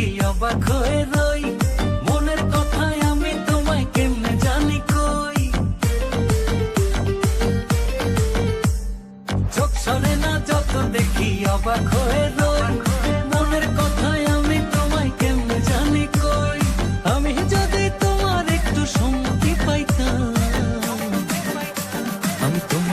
দেখি অবাক হয়ে রই, মনের কথায় আমি তোমায় কেমনে জানি কই। চোখ সরে না যত দেখি অবাক হয়ে রই, মনের কথায় আমি তোমায় কেমনে জানি কই। আমি যদি তোমার একটু সম্মতি পাইতাম, আমি তোমার